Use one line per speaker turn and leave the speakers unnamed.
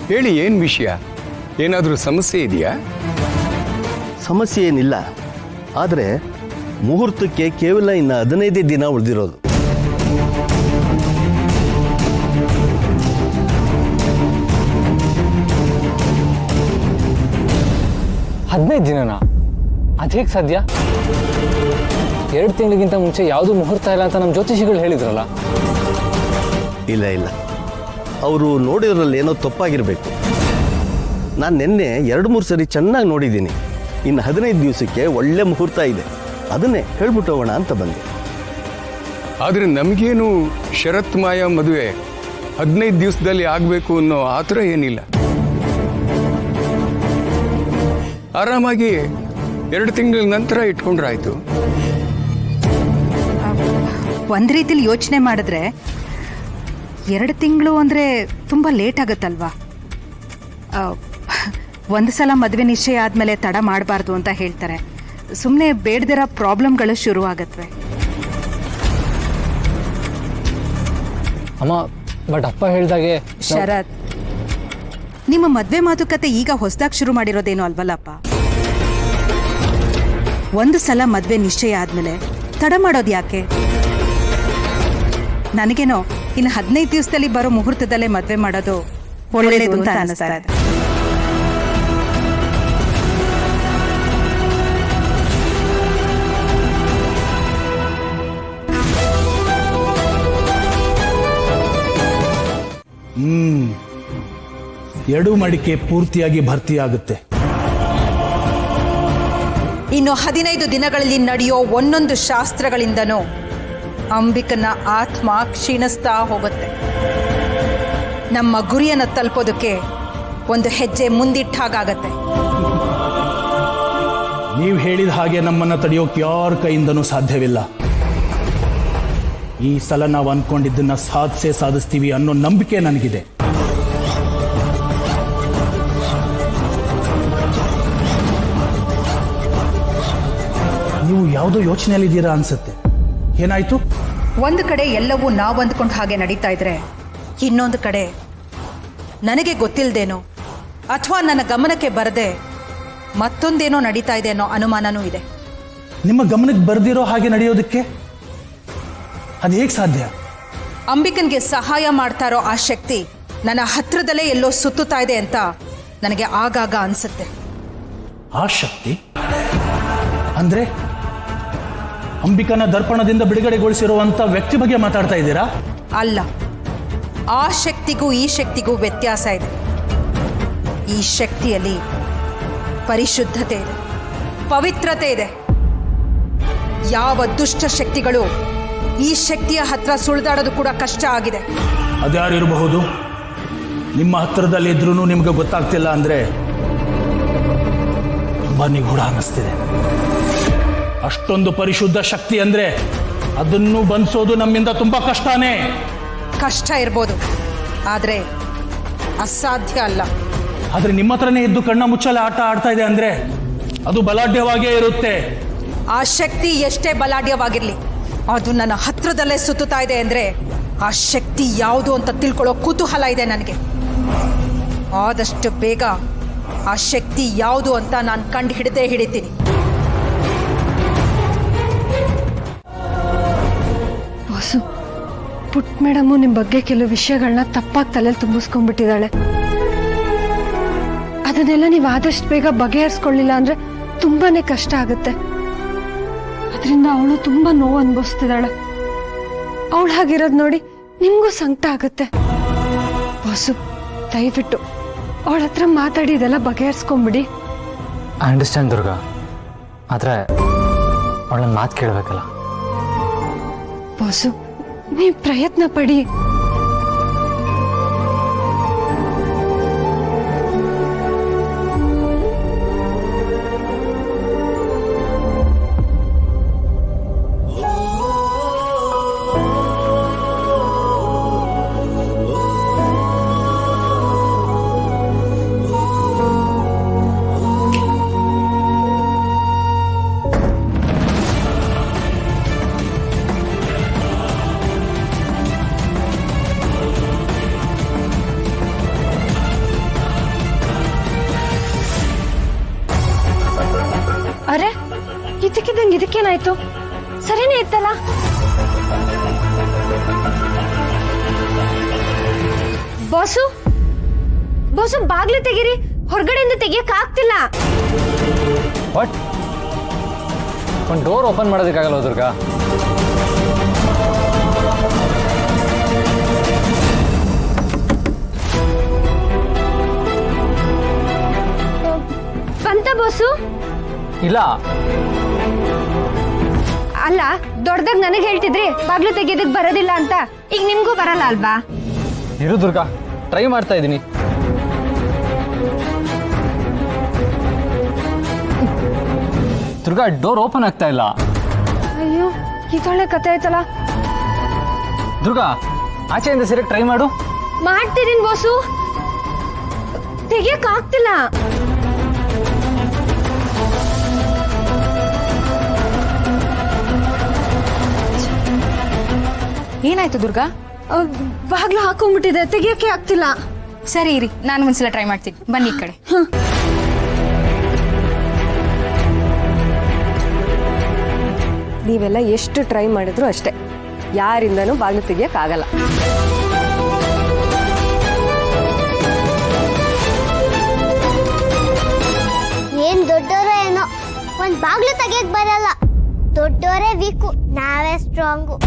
ಹೇಳಿ, ಏನು ವಿಷಯ? ಏನಾದರೂ ಸಮಸ್ಯೆ ಇದೆಯಾ?
ಸಮಸ್ಯೆ ಏನಿಲ್ಲ, ಆದರೆ ಮುಹೂರ್ತಕ್ಕೆ ಕೇವಲ ಇನ್ನು 15 ದಿನ ಉಳಿದಿರೋದು.
ದಿನನಾ? ಅದು ಹೇಗೆ ಸಾಧ್ಯ? 2 ತಿಂಗಳಿಗಿಂತ ಮುಂಚೆ ಯಾವುದೂ ಮುಹೂರ್ತ ಇಲ್ಲ ಅಂತ ನಮ್ಮ ಜ್ಯೋತಿಷಿಗಳು ಹೇಳಿದ್ರಲ್ಲ.
ಇಲ್ಲ, ಅವರು ನೋಡಿದ್ರಲ್ಲಿ ಏನೋ ತಪ್ಪಾಗಿರಬೇಕು. ನಾನು ನಿನ್ನೆ 2-3 ಸರಿ ಚೆನ್ನಾಗಿ ನೋಡಿದ್ದೀನಿ. ಇನ್ನು 15 ದಿವಸಕ್ಕೆ ಒಳ್ಳೆ ಮುಹೂರ್ತ ಇದೆ, ಅದನ್ನೇ ಹೇಳ್ಬಿಟ್ಟು ಹೋಗೋಣ ಅಂತ ಬಂದೆ.
ಆದರೆ ನಮಗೇನು ಶರತ್ ಮಾಯ ಮದುವೆ 15 ದಿವಸದಲ್ಲಿ ಆಗಬೇಕು ಅನ್ನೋ ಆ ಥರ ಏನಿಲ್ಲ. ಆರಾಮಾಗಿ 2 ತಿಂಗಳ ನಂತರ ಇಟ್ಕೊಂಡ್ರಾಯ್ತು.
ಒಂದು ರೀತಿಲಿ ಯೋಚನೆ ಮಾಡಿದ್ರೆ 2 ತಿಂಗಳು ಅಂದರೆ ತುಂಬ ಲೇಟ್ ಆಗುತ್ತಲ್ವಾ? ಒಂದು ಸಲ ಮದುವೆ ನಿಶ್ಚಯ ಆದಮೇಲೆ ತಡ ಮಾಡಬಾರ್ದು ಅಂತ ಹೇಳ್ತಾರೆ. ಸುಮ್ಮನೆ ಬೇಡದಿರೋ ಪ್ರಾಬ್ಲಮ್ಗಳು ಶುರುವಾಗತ್ವೆ.
ಅಮ್ಮ, ಬಟ್ ಅಪ್ಪ ಹೇಳಿದಾಗೆ
ಶರತ್, ನಿಮ್ಮ ಮದುವೆ ಮಾತುಕತೆ ಈಗ ಹೊಸದಾಗಿ ಶುರು ಮಾಡಿರೋದೇನೋ ಅಲ್ವಲ್ಲಪ್ಪ? ಒಂದು ಸಲ ಮದುವೆ ನಿಶ್ಚಯ ಆದಮೇಲೆ ತಡ ಮಾಡೋದು ಯಾಕೆ? ನನಗೇನೋ ಇನ್ನು 15 ದಿವಸದಲ್ಲಿ ಬರೋ ಮುಹೂರ್ತದಲ್ಲೇ ಮದುವೆ ಮಾಡೋದು ಒಳ್ಳೆಯದು ಅಂತ ಅನಿಸ್ತಾ ಇದೆ.
ಎಡು ಮಡಿಕೆ ಪೂರ್ತಿಯಾಗಿ ಭರ್ತಿಯಾಗುತ್ತೆ.
ಇನ್ನು 15 ದಿನಗಳಲ್ಲಿ ನಡೆಯೋ ಒಂದೊಂದು ಶಾಸ್ತ್ರಗಳಿಂದನೂ ಅಂಬಿಕನ ಆತ್ಮ ಕ್ಷೀಣಿಸ್ತಾ ಹೋಗುತ್ತೆ. ನಮ್ಮ ಗುರಿಯನ್ನು ತಲುಪೋದಕ್ಕೆ ಒಂದು ಹೆಜ್ಜೆ ಮುಂದಿಟ್ಟಾಗತ್ತೆ.
ನೀವು ಹೇಳಿದ ಹಾಗೆ ನಮ್ಮನ್ನು ತಡೆಯೋಕೆ ಯಾರ ಕೈಯಿಂದನೂ ಸಾಧ್ಯವಿಲ್ಲ. ಈ ಸಲ ನಾವು ಅನ್ಕೊಂಡಿದ್ದನ್ನ ಸಾಧಿಸ್ತೀವಿ ಅನ್ನೋ ನಂಬಿಕೆ ನನಗಿದೆ. ನೀವು ಯಾವುದೋ ಯೋಚನೆಯಲ್ಲಿದ್ದೀರಾ ಅನ್ಸುತ್ತೆ. ಏನಾಯ್ತು?
ಒಂದು ಕಡೆ ಎಲ್ಲವೂ ನಾವು ಅಂದ್ಕೊಂಡು ಹಾಗೆ ನಡೀತಾ ಇದ್ರೆ, ಇನ್ನೊಂದು ಕಡೆ ನನಗೆ ಗೊತ್ತಿಲ್ಲದೇನೋ ಅಥವಾ ನನ್ನ ಗಮನಕ್ಕೆ ಬರದೆ ಮತ್ತೊಂದೇನೋ ನಡೀತಾ ಇದೆ ಅನ್ನೋ ಅನುಮಾನನೂ ಇದೆ.
ನಿಮ್ಮ ಗಮನಕ್ಕೆ ಬರ್ದಿರೋ ಹಾಗೆ ನಡೆಯೋದಕ್ಕೆ ಅದು ಹೇಗೆ ಸಾಧ್ಯ?
ಅಂಬಿಕನ್ಗೆ ಸಹಾಯ ಮಾಡ್ತಾ ಇರೋ ಆ ಶಕ್ತಿ ನನ್ನ ಹತ್ರದಲ್ಲೇ ಎಲ್ಲೋ ಸುತ್ತುತ್ತಾ ಇದೆ ಅಂತ ನನಗೆ ಆಗಾಗ ಅನ್ಸುತ್ತೆ.
ಆ ಶಕ್ತಿ ಅಂದ್ರೆ ಅಂಬಿಕನ ದರ್ಪಣದಿಂದ ಬಿಡುಗಡೆಗೊಳಿಸಿರುವಂತ ವ್ಯಕ್ತಿ ಬಗ್ಗೆ ಮಾತಾಡ್ತಾ ಇದ್ದೀರಾ?
ಅಲ್ಲ, ಆ ಶಕ್ತಿಗೂ ಈ ಶಕ್ತಿಗೂ ವ್ಯತ್ಯಾಸ ಇದೆ. ಈ ಶಕ್ತಿಯಲ್ಲಿ ಪರಿಶುದ್ಧತೆ ಇದೆ, ಪವಿತ್ರತೆ ಇದೆ. ಯಾವ ದುಷ್ಟ ಶಕ್ತಿಗಳು ಈ ಶಕ್ತಿಯ ಹತ್ರ ಸುಳಿದಾಡೋದು ಕೂಡ ಕಷ್ಟ ಆಗಿದೆ.
ಅದ್ಯಾರಿರಬಹುದು? ನಿಮ್ಮ ಹತ್ತಿರದಲ್ಲಿ ಇದ್ರೂ ನಿಮ್ಗೆ ಗೊತ್ತಾಗ್ತಿಲ್ಲ ಅಂದ್ರೆ ತುಂಬಾ ನಿಗೂಢ ಅನ್ನಿಸ್ತಿದೆ. ಅಷ್ಟೊಂದು ಪರಿಶುದ್ಧ ಶಕ್ತಿ ಅಂದ್ರೆ ಅದನ್ನು ಬಂಧಿಸೋದು ನಮ್ಮಿಂದ ತುಂಬಾ ಕಷ್ಟನೇ.
ಕಷ್ಟ ಇರ್ಬೋದು, ಆದ್ರೆ ಅಸಾಧ್ಯ ಅಲ್ಲ.
ಆದ್ರೆ ನಿಮ್ಮ ಹತ್ರನೇ ಇದ್ದು ಕಣ್ಣ ಮುಚ್ಚಲೆ ಆಟ ಆಡ್ತಾ ಇದೆ ಅಂದ್ರೆ ಅದು ಬಲಾಢ್ಯವಾಗೇ ಇರುತ್ತೆ.
ಆ ಶಕ್ತಿ ಎಷ್ಟೇ ಬಲಾಢ್ಯವಾಗಿರ್ಲಿ, ಅದು ನನ್ನ ಹತ್ರದಲ್ಲೇ ಸುತ್ತುತ್ತಾ ಇದೆ ಅಂದ್ರೆ ಆ ಶಕ್ತಿ ಯಾವುದು ಅಂತ ತಿಳ್ಕೊಳ್ಳೋ ಕುತೂಹಲ ಇದೆ ನನಗೆ. ಆದಷ್ಟು ಬೇಗ ಆ ಶಕ್ತಿ ಯಾವುದು ಅಂತ ನಾನು ಕಂಡು ಹಿಡಿತೀನಿ.
ಬಾಸು, ಪುಟ್ ಮೇಡಮು ನಿಮ್ಮ ಬಗ್ಗೆ ಕೆಲವು ವಿಷಯಗಳನ್ನ ತಪ್ಪಾಗಿ ತಲೆಯಲ್ಲಿ ತುಂಬಿಸ್ಕೊಂಡ್ಬಿಟ್ಟಿದ್ದಾಳೆ. ಅದನ್ನೆಲ್ಲ ನೀವು ಆದಷ್ಟು ಬೇಗ ಬಗೆಹರಿಸ್ಕೊಳ್ಳಿಲ್ಲ ಅಂದ್ರೆ ತುಂಬಾನೇ ಕಷ್ಟ ಆಗುತ್ತೆ. ಅದರಿಂದ ಅವಳು ತುಂಬಾ ನೋವು ಅನುಭವಿಸ್ತಿದ್ದಾಳೆ. ಅವಳು ಹಾಗಿರೋದು ನೋಡಿ ನಿಮ್ಗೂ ಸಂಕಟ ಆಗುತ್ತೆ. ಬಾಸು, ದಯವಿಟ್ಟು ಅವಳ ಹತ್ರ ಮಾತಾಡಿ ಇದೆಲ್ಲ ಬಗೆಹರಿಸ್ಕೊಂಬಿಡಿ.
ಐ ಅಂಡರ್ಸ್ಟ್ಯಾಂಡ್ ದುರ್ಗಾ, ಆದರೆ ಅವಳನ್ನ ಮಾತು ಕೇಳಬೇಕಲ್ಲ.
ಬಾಸು, ನೀವು ಪ್ರಯತ್ನ ಪಡಿ. ಏನಾಯ್ತು? ಸರಿನೇ ಇತ್ತಲ್ಲ? ಬಾಸು ಬಾಸು ಬಾಗ್ಲು ತೆಗೀರಿ, ಹೊರಗಡೆಯಿಂದ ತೆಗಿಯಕ್ ಆಗ್ತಿಲ್ಲ.
ವಾಟ್? ಒಂದು ಡೋರ್ ಓಪನ್ ಮಾಡೋದಕ್ಕಾಗಲ್ಲ ದುರ್ಗಾ?
ಬಂತ ಬಾಸು?
ಇಲ್ಲ.
ಅಲ್ಲ, ದೊಡ್ಡದಾಗ ನನಗೆ ಹೇಳ್ತಿದ್ರಿ ಬಾಗ್ಲು ತೆಗಿಯೋದಕ್ ಬರೋದಿಲ್ಲ ಅಂತ. ಈಗ ನಿಮ್ಗೂ ಬರಲ್ಲ ಅಲ್ವಾ?
ಇರು ದುರ್ಗಾ, ಟ್ರೈ ಮಾಡ್ತಾ ಇದ್ದೀನಿ. ದುರ್ಗಾ, ಡೋರ್ ಓಪನ್ ಆಗ್ತಾ ಇಲ್ಲ.
ಅಯ್ಯೋ, ಇದೊಳ್ಳೆ ಕತೆ ಆಯ್ತಲ್ಲ.
ದುರ್ಗಾ, ಆಚೆಯಿಂದ ಸರಿಯಾಗಿ ಟ್ರೈ ಮಾಡು.
ಮಾಡ್ತಿದೀನಿ ಬಾಸು, ತೆಗಿಯಕ್ ಆಗ್ತಿಲ್ಲ.
ಏನಾಯ್ತು ದುರ್ಗಾ?
ಬಾಗ್ಲು ಹಾಕೊಂಡ್ಬಿಟ್ಟಿದೆ, ತೆಗಿಯಕ್ಕೆ ಆಗ್ತಿಲ್ಲ.
ಸರಿ ಇರಿ, ನಾನು ಒಂದ್ಸಲ ಟ್ರೈ ಮಾಡ್ತೀನಿ. ಬನ್ನಿ ಈ ಕಡೆ.
ನೀವೆಲ್ಲ ಎಷ್ಟು ಟ್ರೈ ಮಾಡಿದ್ರು ಅಷ್ಟೇ, ಯಾರಿಂದನೂ ಬಾಗಿಲು ತೆಗಿಯಕ್ಕಾಗಲ್ಲ.
ಏನ್ ದೊಡ್ಡೋರ ಏನೋ, ಒಂದ್ ಬಾಗ್ಲು ತೆಗಿಯಕ್ ಬರಲ್ಲ. ದೊಡ್ಡೋರೇ ವೀಕು, ನಾವೇ ಸ್ಟ್ರಾಂಗು.